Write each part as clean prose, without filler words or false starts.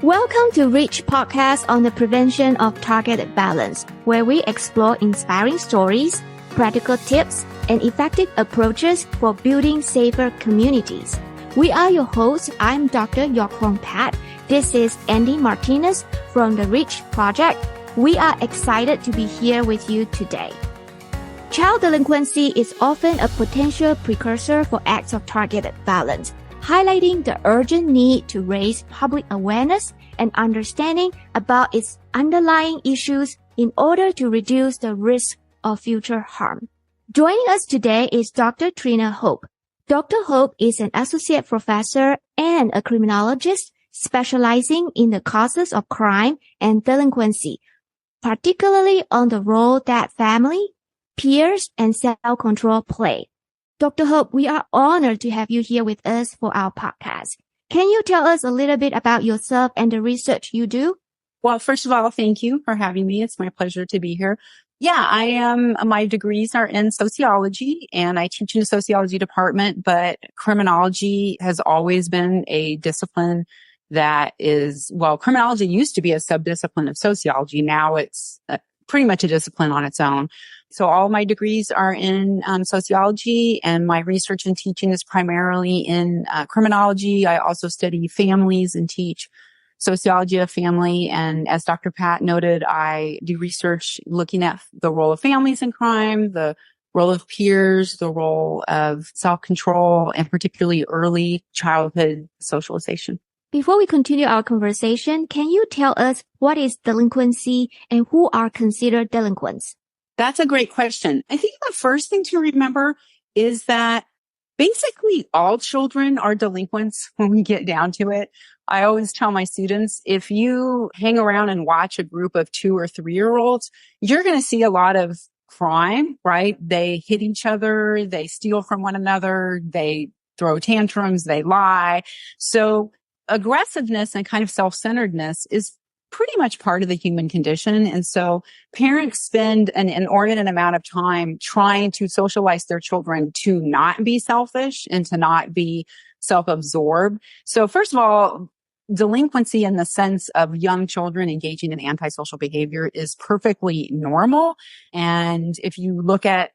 Welcome to Reach Podcast on the prevention of targeted violence, where we explore inspiring stories, practical tips, and effective approaches for building safer communities. We are your hosts. I'm Dr. Yokhong Pat. This is Andy Martinez from the Reach Project. We are excited to be here with you today. Child delinquency is often a potential precursor for acts of targeted violence, highlighting the urgent need to raise public awareness and understanding about its underlying issues in order to reduce the risk of future harm. Joining us today is Dr. Trina Hope. Dr. Hope is an associate professor and a criminologist specializing in the causes of crime and delinquency, particularly on the role that family, peers, and self-control play. Dr. Hope, we are honored to have you here with us for our podcast. Can you tell us a little bit about yourself and the research you do? Well, first of all, thank you for having me. It's my pleasure to be here. My degrees are in sociology and I teach in the sociology department, but criminology has always been a discipline criminology used to be a subdiscipline of sociology. Now it's pretty much a discipline on its own. So all my degrees are in sociology, and my research and teaching is primarily in criminology. I also study families and teach sociology of family. And as Dr. Pat noted, I do research looking at the role of families in crime, the role of peers, the role of self-control, and particularly early childhood socialization. Before we continue our conversation, can you tell us what is delinquency and who are considered delinquents? That's a great question. I think the first thing to remember is that basically all children are delinquents when we get down to it. I always tell my students, if you hang around and watch a group of 2 or 3-year-olds, you're going to see a lot of crime, right? They hit each other, they steal from one another, they throw tantrums, they lie. So aggressiveness and kind of self-centeredness is pretty much part of the human condition. And so parents spend an inordinate amount of time trying to socialize their children to not be selfish and to not be self-absorbed. So first of all, delinquency in the sense of young children engaging in antisocial behavior is perfectly normal. And if you look at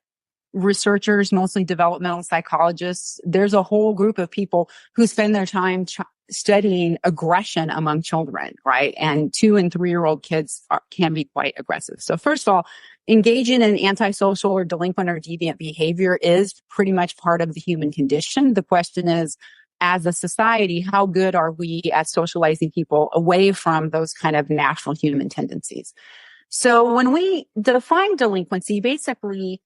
researchers, mostly developmental psychologists, there's a whole group of people who spend their time studying aggression among children, right? And 2 and 3-year-old kids can be quite aggressive. So first of all, engaging in antisocial or delinquent or deviant behavior is pretty much part of the human condition. The question is, as a society, how good are we at socializing people away from those kind of natural human tendencies? So when we define delinquency, basically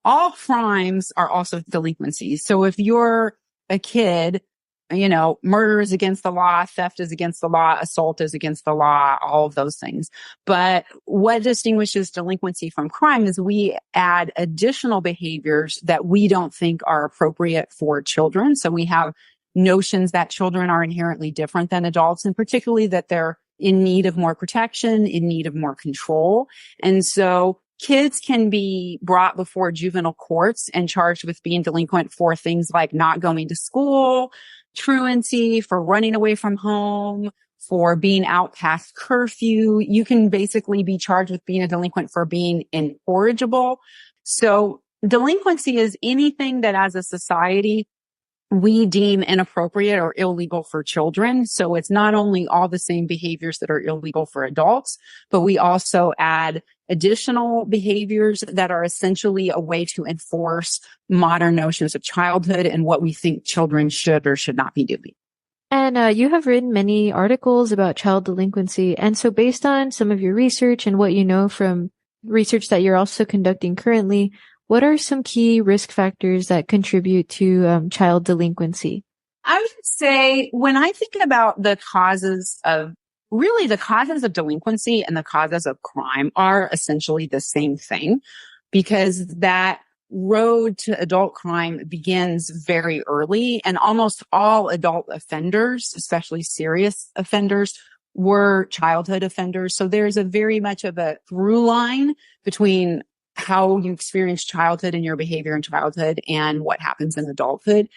all crimes are also delinquencies. So if you're a kid, murder is against the law, theft is against the law, assault is against the law, all of those things. But what distinguishes delinquency from crime is we add additional behaviors that we don't think are appropriate for children. So we have notions that children are inherently different than adults, and particularly that they're in need of more protection, in need of more control. And so kids can be brought before juvenile courts and charged with being delinquent for things like not going to school, truancy, for running away from home, for being out past curfew. You can basically be charged with being a delinquent for being incorrigible. So delinquency is anything that as a society we deem inappropriate or illegal for children. So it's not only all the same behaviors that are illegal for adults, but we also add additional behaviors that are essentially a way to enforce modern notions of childhood and what we think children should or should not be doing. And you have written many articles about child delinquency. And so based on some of your research and what you know from research that you're also conducting currently, what are some key risk factors that contribute to child delinquency? I would say when I think about the causes of delinquency and the causes of crime are essentially the same thing, because that road to adult crime begins very early, and almost all adult offenders, especially serious offenders, were childhood offenders. So there's a very much of a through line between how you experience childhood and your behavior in childhood and what happens in adulthood.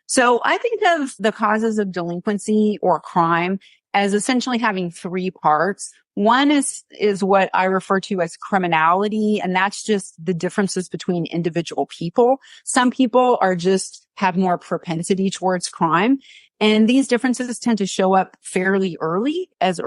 So I think of the causes of delinquency or crime as essentially having three parts. One is what I refer to as criminality, and that's just the differences between individual people. Some people have more propensity towards crime. And these differences tend to show up fairly early as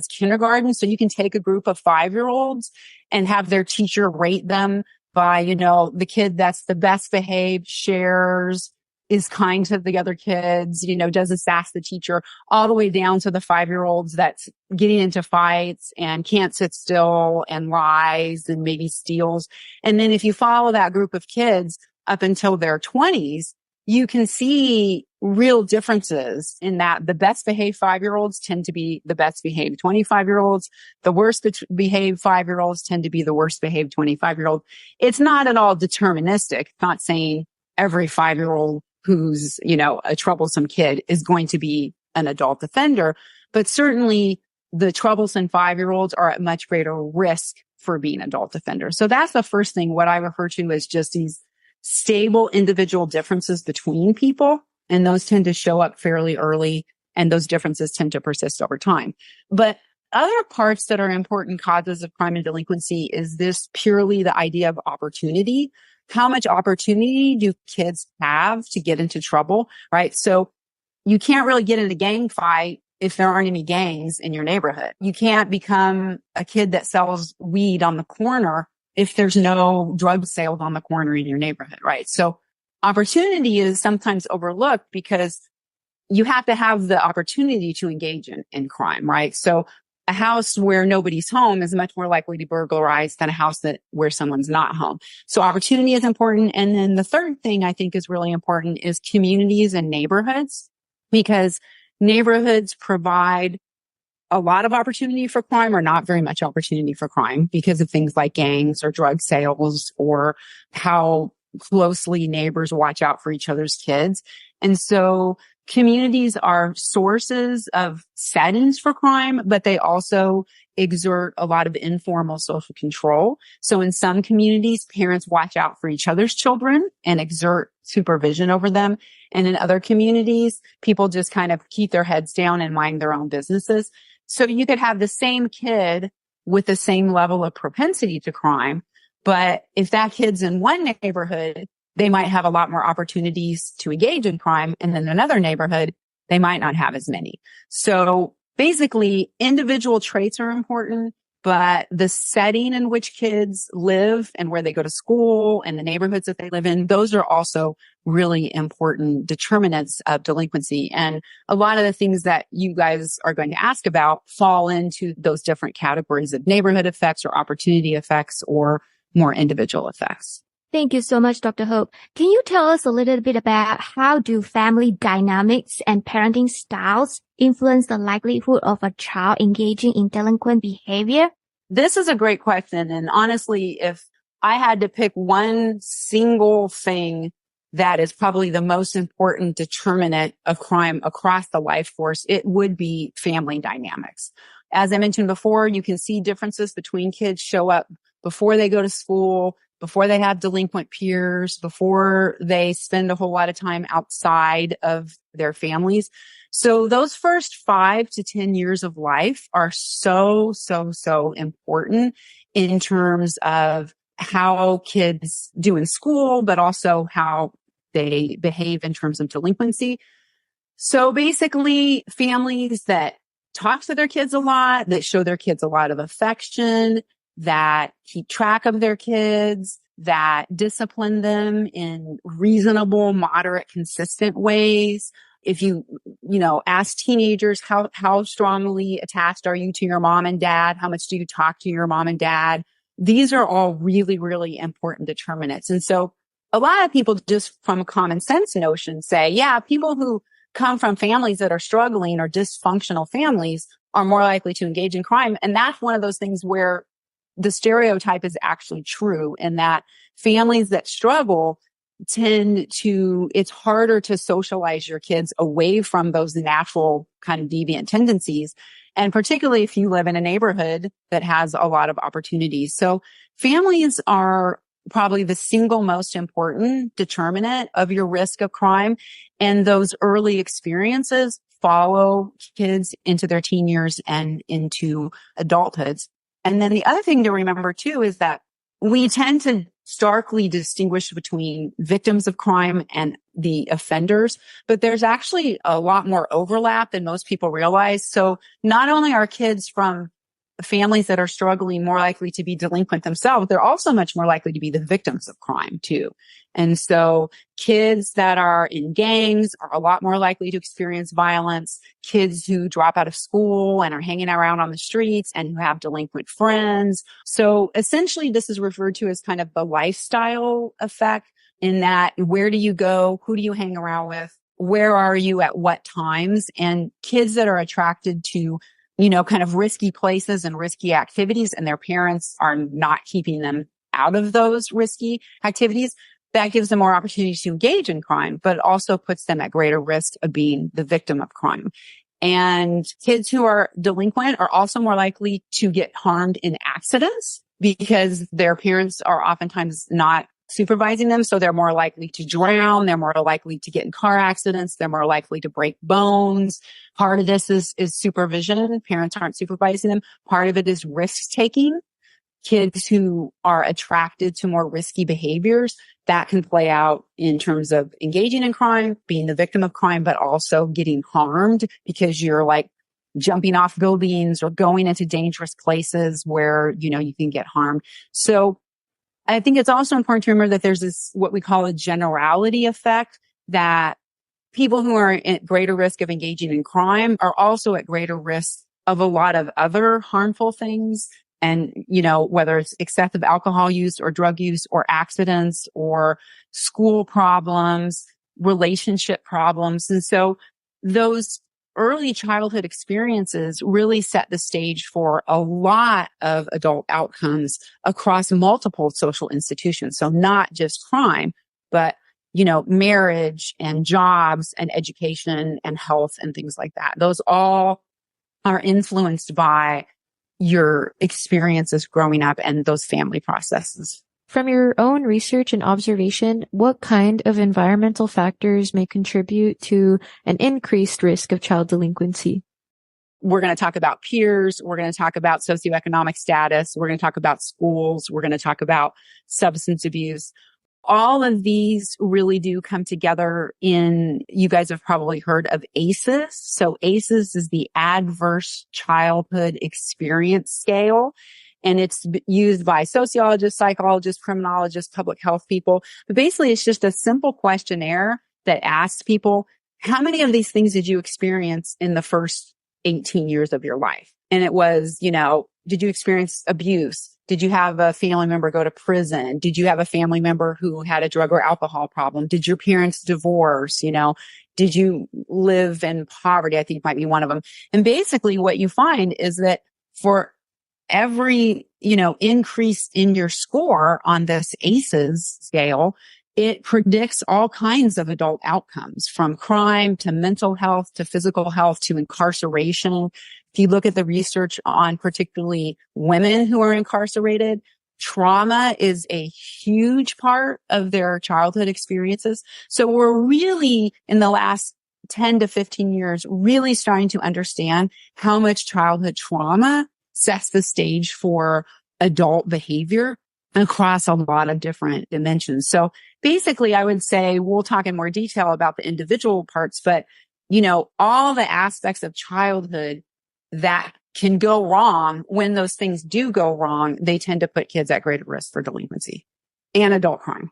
kindergarten. So you can take a group of 5-year-olds and have their teacher rate them by, the kid that's the best behaved, shares, is kind to the other kids, doesn't sass the teacher, all the way down to the 5-year-olds that's getting into fights and can't sit still and lies and maybe steals. And then if you follow that group of kids up until their 20s, you can see real differences in that the best behaved 5-year-olds tend to be the best behaved 25-year-olds. The worst behaved 5-year-olds tend to be the worst behaved 25-year-old. It's not at all deterministic. It's not saying every 5-year-old who's, a troublesome kid is going to be an adult offender, but certainly the troublesome 5-year-olds are at much greater risk for being adult offenders. So that's the first thing, what I refer to as just these stable individual differences between people. And those tend to show up fairly early, and those differences tend to persist over time. But other parts that are important causes of crime and delinquency is this purely the idea of opportunity. How much opportunity do kids have to get into trouble, right? So you can't really get in a gang fight if there aren't any gangs in your neighborhood. You can't become a kid that sells weed on the corner if there's no drug sales on the corner in your neighborhood, right? So opportunity is sometimes overlooked because you have to have the opportunity to engage in crime, right? So a house where nobody's home is much more likely to be burglarized than a house where someone's not home. So opportunity is important. And then the third thing I think is really important is communities and neighborhoods, because neighborhoods provide a lot of opportunity for crime or not very much opportunity for crime because of things like gangs or drug sales or how closely neighbors watch out for each other's kids. And so communities are sources of settings for crime, but they also exert a lot of informal social control. So in some communities, parents watch out for each other's children and exert supervision over them. And in other communities, people just kind of keep their heads down and mind their own businesses. So you could have the same kid with the same level of propensity to crime, but if that kid's in one neighborhood, they might have a lot more opportunities to engage in crime. And then another neighborhood, they might not have as many. So basically, individual traits are important, but the setting in which kids live and where they go to school and the neighborhoods that they live in, those are also really important determinants of delinquency. And a lot of the things that you guys are going to ask about fall into those different categories of neighborhood effects or opportunity effects or more individual effects. Thank you so much, Dr. Hope. Can you tell us a little bit about how do family dynamics and parenting styles influence the likelihood of a child engaging in delinquent behavior? This is a great question. And honestly, if I had to pick one single thing that is probably the most important determinant of crime across the life force, it would be family dynamics. As I mentioned before, you can see differences between kids show up before they go to school, before they have delinquent peers, before they spend a whole lot of time outside of their families. So those first 5 to 10 years of life are so important in terms of how kids do in school, but also how they behave in terms of delinquency. So basically, families that talk to their kids a lot, that show their kids a lot of affection, that keep track of their kids, that discipline them in reasonable, moderate, consistent ways. If you ask teenagers, how strongly attached are you to your mom and dad? How much do you talk to your mom and dad? These are all really, really important determinants. And so a lot of people just from a common sense notion say, yeah, people who come from families that are struggling or dysfunctional families are more likely to engage in crime. And that's one of those things where the stereotype is actually true, in that families that struggle it's harder to socialize your kids away from those natural kind of deviant tendencies. And particularly if you live in a neighborhood that has a lot of opportunities. So families are probably the single most important determinant of your risk of crime. And those early experiences follow kids into their teen years and into adulthoods. And then the other thing to remember too is that we tend to starkly distinguish between victims of crime and the offenders, but there's actually a lot more overlap than most people realize. So not only are kids from families that are struggling more likely to be delinquent themselves, they're also much more likely to be the victims of crime too. And so kids that are in gangs are a lot more likely to experience violence. Kids who drop out of school and are hanging around on the streets and who have delinquent friends. So essentially this is referred to as kind of the lifestyle effect, in that where do you go? Who do you hang around with? Where are you at what times? And kids that are attracted to kind of risky places and risky activities, and their parents are not keeping them out of those risky activities, that gives them more opportunities to engage in crime, but also puts them at greater risk of being the victim of crime. And kids who are delinquent are also more likely to get harmed in accidents because their parents are oftentimes not supervising them. So they're more likely to drown. They're more likely to get in car accidents. They're more likely to break bones. Part of this is supervision. Parents aren't supervising them. Part of it is risk taking. Kids who are attracted to more risky behaviors, that can play out in terms of engaging in crime, being the victim of crime, but also getting harmed because you're like jumping off buildings or going into dangerous places where, you can get harmed. So I think it's also important to remember that there's this, what we call a generality effect, that people who are at greater risk of engaging in crime are also at greater risk of a lot of other harmful things. And, whether it's excessive alcohol use or drug use or accidents or school problems, relationship problems. And so those early childhood experiences really set the stage for a lot of adult outcomes across multiple social institutions. So not just crime, but, marriage and jobs and education and health and things like that. Those all are influenced by your experiences growing up and those family processes. From your own research and observation, what kind of environmental factors may contribute to an increased risk of child delinquency? We're going to talk about peers. We're going to talk about socioeconomic status. We're going to talk about schools. We're going to talk about substance abuse. All of these really do come together you guys have probably heard of ACEs. So ACEs is the Adverse Childhood Experience Scale. And it's used by sociologists, psychologists, criminologists, public health people. But basically, it's just a simple questionnaire that asks people, how many of these things did you experience in the first 18 years of your life? And it was, did you experience abuse? Did you have a family member go to prison? Did you have a family member who had a drug or alcohol problem? Did your parents divorce? Did you live in poverty? I think might be one of them. And basically what you find is that for every, increase in your score on this ACEs scale, it predicts all kinds of adult outcomes, from crime to mental health to physical health to incarceration. If you look at the research on particularly women who are incarcerated, trauma is a huge part of their childhood experiences. So we're really, in the last 10 to 15 years, really starting to understand how much childhood trauma sets the stage for adult behavior across a lot of different dimensions. So basically, I would say we'll talk in more detail about the individual parts, but, all the aspects of childhood that can go wrong, when those things do go wrong, they tend to put kids at greater risk for delinquency and adult crime.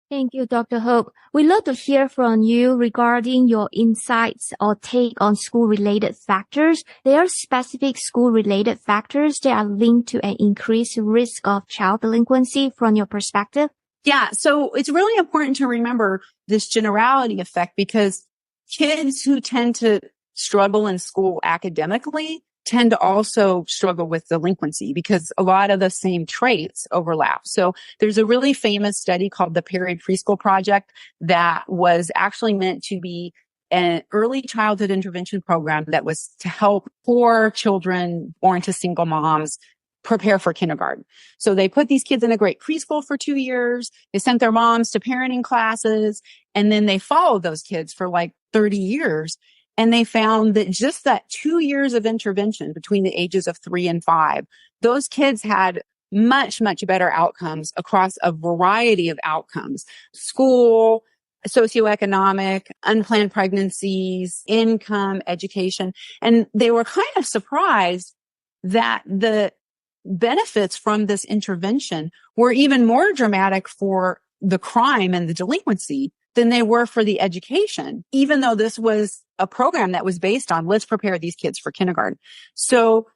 Thank you, Dr. Hope. We'd love to hear from you regarding your insights or take on school-related factors. There are specific school-related factors that are linked to an increased risk of child delinquency from your perspective. Yeah, so it's really important to remember this generality effect, because kids who tend to struggle in school academically tend to also struggle with delinquency because a lot of the same traits overlap. So there's a really famous study called the Perry Preschool Project that was actually meant to be an early childhood intervention program that was to help poor children born to single moms prepare for kindergarten. So they put these kids in a great preschool for 2 years. They sent their moms to parenting classes, and then they followed those kids for like 30 years. And they found that just that 2 years of intervention between the ages of 3 and 5, those kids had much, much better outcomes across a variety of outcomes: school, socioeconomic, unplanned pregnancies, income, education. And they were kind of surprised that the benefits from this intervention were even more dramatic for the crime and the delinquency than they were for the education, even though this was a program that was based on, let's prepare these kids for kindergarten. So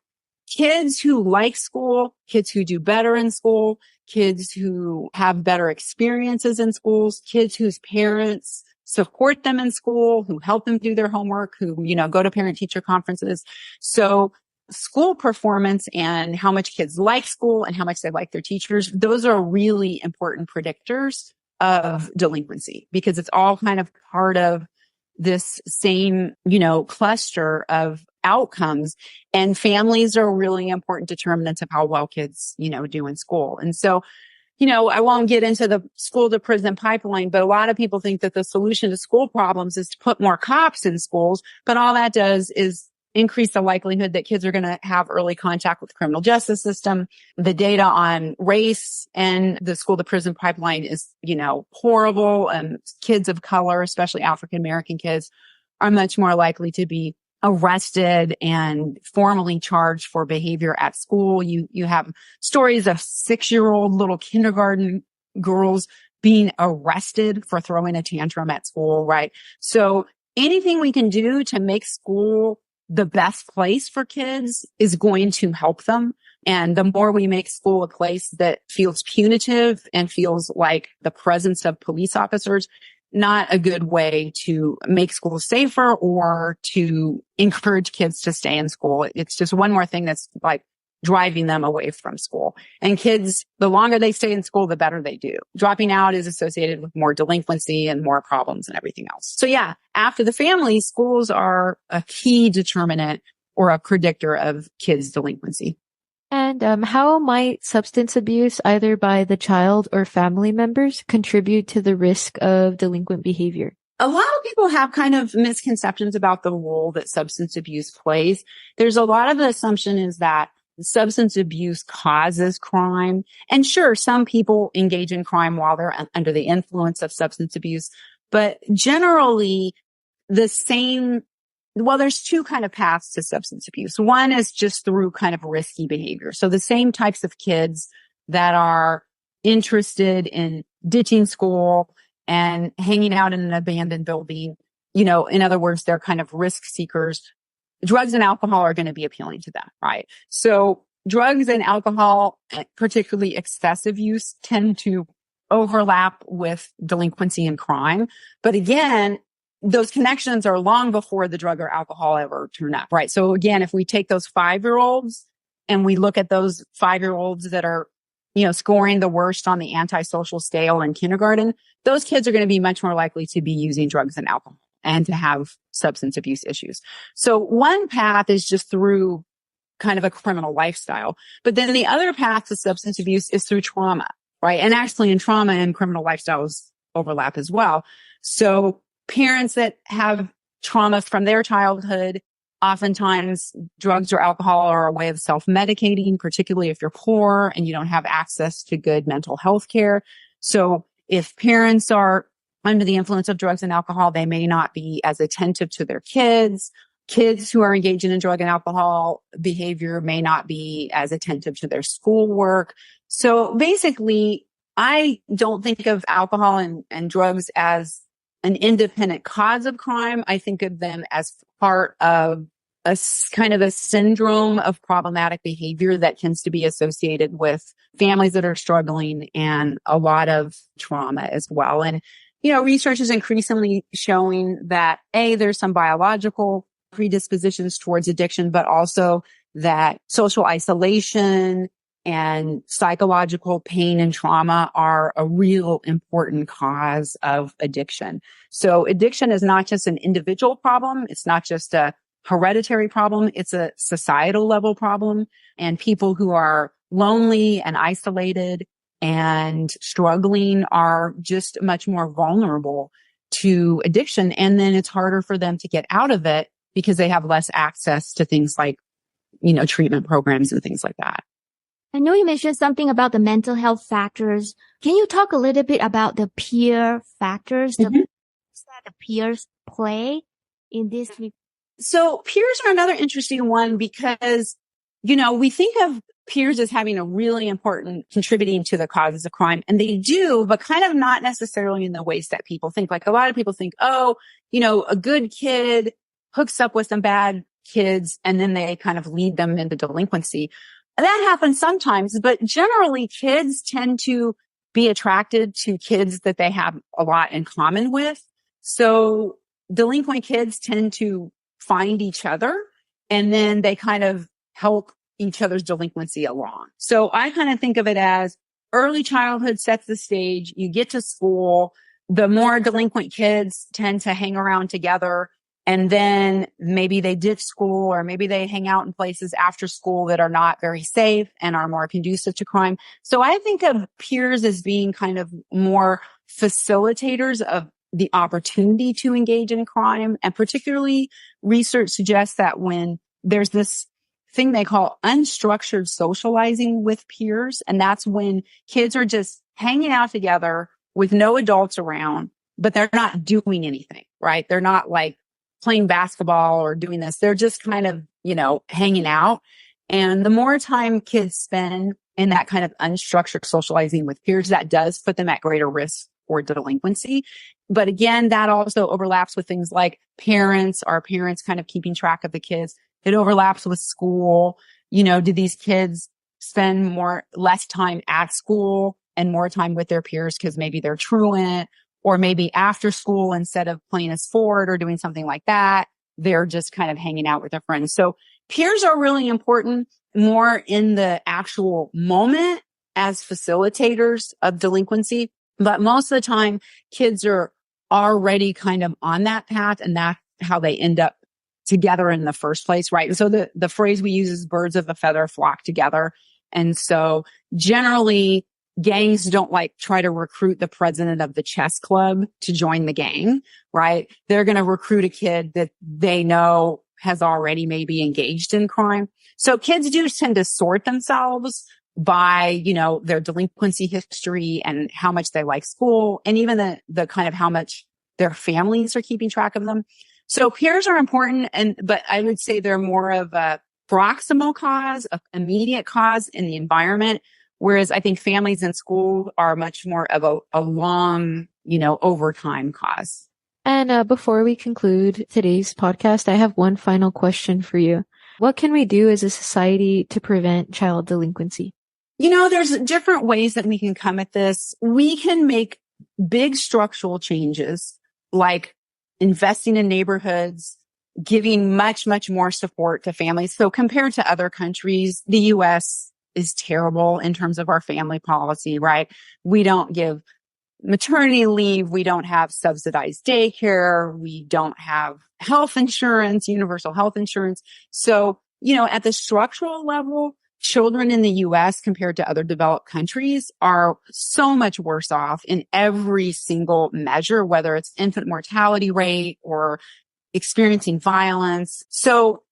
kids who like school, kids who do better in school, kids who have better experiences in schools, kids whose parents support them in school, who help them do their homework, who, go to parent teacher conferences. So school performance and how much kids like school and how much they like their teachers, those are really important predictors of delinquency, because it's all kind of part of this same, cluster of outcomes, and families are really important determinants of how well kids, do in school. And so, I won't get into the school to prison pipeline, but a lot of people think that the solution to school problems is to put more cops in schools. But all that does is increase the likelihood that kids are going to have early contact with the criminal justice system. The data on race and the school to prison pipeline is, horrible. And kids of color, especially African American kids, are much more likely to be arrested and formally charged for behavior at school. You have stories of 6-year-old little kindergarten girls being arrested for throwing a tantrum at school, right? So anything we can do to make school the best place for kids is going to help them. And the more we make school a place that feels punitive and feels like the presence of police officers, not a good way to make school safer or to encourage kids to stay in school. It's just one more thing that's like driving them away from school. And kids, the longer they stay in school, the better they do. Dropping out is associated with more delinquency and more problems and everything else. So yeah, after the family, schools are a key determinant or a predictor of kids' delinquency. And how might substance abuse, either by the child or family members, contribute to the risk of delinquent behavior? A lot of people have kind of misconceptions about the role that substance abuse plays. There's a lot of the assumption is that substance abuse causes crime. And sure, some people engage in crime while they're under the influence of substance abuse, but generally there's two kind of paths to substance abuse. One is just through kind of risky behavior. So the same types of kids that are interested in ditching school and hanging out in an abandoned building, in other words, they're kind of risk seekers. Drugs and alcohol are going to be appealing to them, right? So drugs and alcohol, particularly excessive use, tend to overlap with delinquency and crime. But again, those connections are long before the drug or alcohol ever turn up, right? So again, if we take those 5-year-olds and we look at those 5-year-olds that are, scoring the worst on the antisocial scale in kindergarten, those kids are going to be much more likely to be using drugs and alcohol and to have substance abuse issues. So one path is just through kind of a criminal lifestyle. But then the other path to substance abuse is through trauma, right? And actually in trauma and criminal lifestyles overlap as well. So parents that have trauma from their childhood, oftentimes drugs or alcohol are a way of self-medicating, particularly if you're poor and you don't have access to good mental health care. So if parents are under the influence of drugs and alcohol, they may not be as attentive to their kids. Kids who are engaging in drug and alcohol behavior may not be as attentive to their schoolwork. So basically, I don't think of alcohol and drugs as an independent cause of crime. I think of them as part of a kind of a syndrome of problematic behavior that tends to be associated with families that are struggling and a lot of trauma as well. And research is increasingly showing that there's some biological predispositions towards addiction, but also that social isolation and psychological pain and trauma are a real important cause of addiction. So addiction is not just an individual problem. It's not just a hereditary problem. It's a societal level problem. And people who are lonely and isolated and struggling are just much more vulnerable to addiction. And then it's harder for them to get out of it because they have less access to things like, treatment programs and things like that. I know you mentioned something about the mental health factors. Can you talk a little bit about the peer factors, the roles that the peers play in this? So peers are another interesting one because, we think of peers as having a really important contributing to the causes of crime, and they do, but kind of not necessarily in the ways that people think. Like a lot of people think, a good kid hooks up with some bad kids and then they kind of lead them into delinquency. That happens sometimes, but generally kids tend to be attracted to kids that they have a lot in common with. So delinquent kids tend to find each other and then they kind of help each other's delinquency along. So I kind of think of it as early childhood sets the stage. You get to school, the more delinquent kids tend to hang around together. And then maybe they ditch school or maybe they hang out in places after school that are not very safe and are more conducive to crime. So I think of peers as being kind of more facilitators of the opportunity to engage in crime. And particularly research suggests that when there's this thing they call unstructured socializing with peers, and that's when kids are just hanging out together with no adults around, but they're not doing anything, right? They're not like playing basketball or doing this. They're just kind of, hanging out. And the more time kids spend in that kind of unstructured socializing with peers, that does put them at greater risk for delinquency. But again, that also overlaps with things like our parents kind of keeping track of the kids. It overlaps with school. Do these kids spend less time at school and more time with their peers because maybe they're truant? Or maybe after school, instead of playing a sport or doing something like that, they're just kind of hanging out with their friends. So peers are really important more in the actual moment as facilitators of delinquency. But most of the time, kids are already kind of on that path, and that's how they end up together in the first place, right? So the phrase we use is birds of a feather flock together. And so generally, gangs don't try to recruit the president of the chess club to join the gang, right? They're going to recruit a kid that they know has already maybe engaged in crime. So kids do tend to sort themselves by, their delinquency history and how much they like school, and even the kind of how much their families are keeping track of them. So peers are important, but I would say they're more of a proximal cause, an immediate cause in the environment. Whereas I think families and school are much more of a long, overtime cause. And before we conclude today's podcast, I have one final question for you. What can we do as a society to prevent child delinquency? There's different ways that we can come at this. We can make big structural changes like investing in neighborhoods, giving much, much more support to families. So compared to other countries, the U.S. is terrible in terms of our family policy, right? We don't give maternity leave. We don't have subsidized daycare. We don't have health insurance, universal health insurance. So, at the structural level, children in the U.S. compared to other developed countries are so much worse off in every single measure, whether it's infant mortality rate or experiencing violence. So,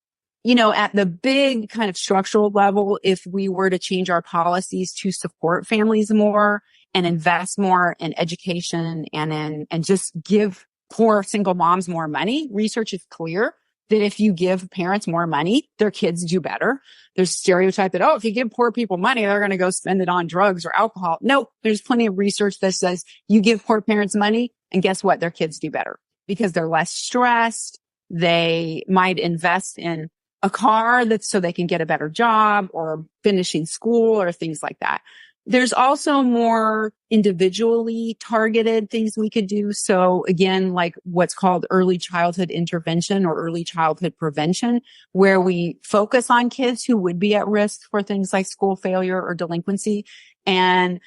at the big kind of structural level, if we were to change our policies to support families more and invest more in education and just give poor single moms more money, research is clear that if you give parents more money, their kids do better. There's a stereotype that, if you give poor people money, they're going to go spend it on drugs or alcohol. No, there's plenty of research that says you give poor parents money and guess what? Their kids do better because they're less stressed. They might invest in a car so they can get a better job or finishing school or things like that. There's also more individually targeted things we could do. So again, like what's called early childhood intervention or early childhood prevention, where we focus on kids who would be at risk for things like school failure or delinquency and,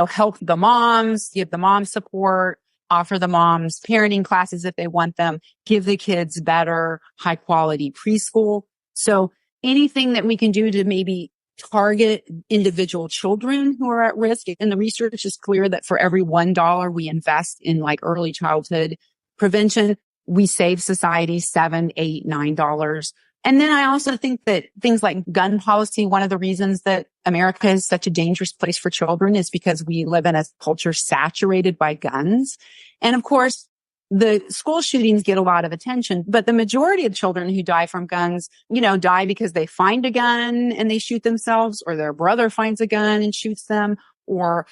help the moms, give the moms support, offer the moms parenting classes if they want them, give the kids better, high quality preschool. So anything that we can do to maybe target individual children who are at risk. And the research is clear that for every $1 we invest in early childhood prevention, we save society $7, $8, $9. And then I also think that things like gun policy, one of the reasons that America is such a dangerous place for children is because we live in a culture saturated by guns. And of course, the school shootings get a lot of attention, but the majority of children who die from guns, die because they find a gun and they shoot themselves, or their brother finds a gun and shoots them, or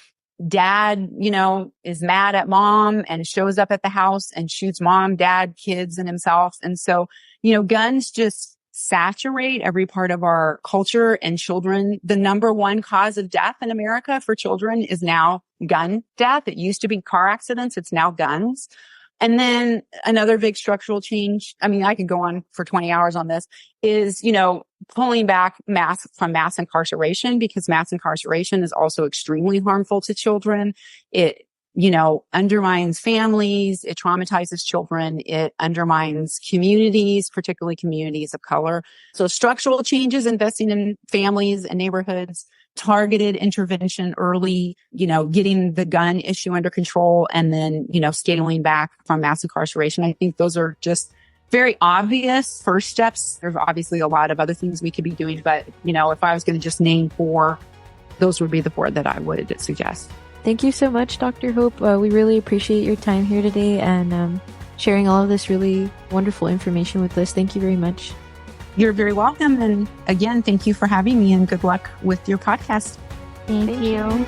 dad, is mad at mom and shows up at the house and shoots mom, dad, kids, and himself. And so, guns just saturate every part of our culture and children. The number one cause of death in America for children is now gun death. It used to be car accidents. It's now guns. And then another big structural change, I could go on for 20 hours on this, is, pulling back from mass incarceration, because mass incarceration is also extremely harmful to children. It, undermines families. It traumatizes children. It undermines communities, particularly communities of color. So structural changes, investing in families and neighborhoods, targeted intervention early, getting the gun issue under control, and then, scaling back from mass incarceration. I think those are just very obvious first steps. There's obviously a lot of other things we could be doing, but, if I was going to just name 4, those would be the 4 that I would suggest. Thank you so much, Dr. Hope. We really appreciate your time here today and sharing all of this really wonderful information with us. Thank you very much. You're very welcome. And again, thank you for having me, and good luck with your podcast. Thank you.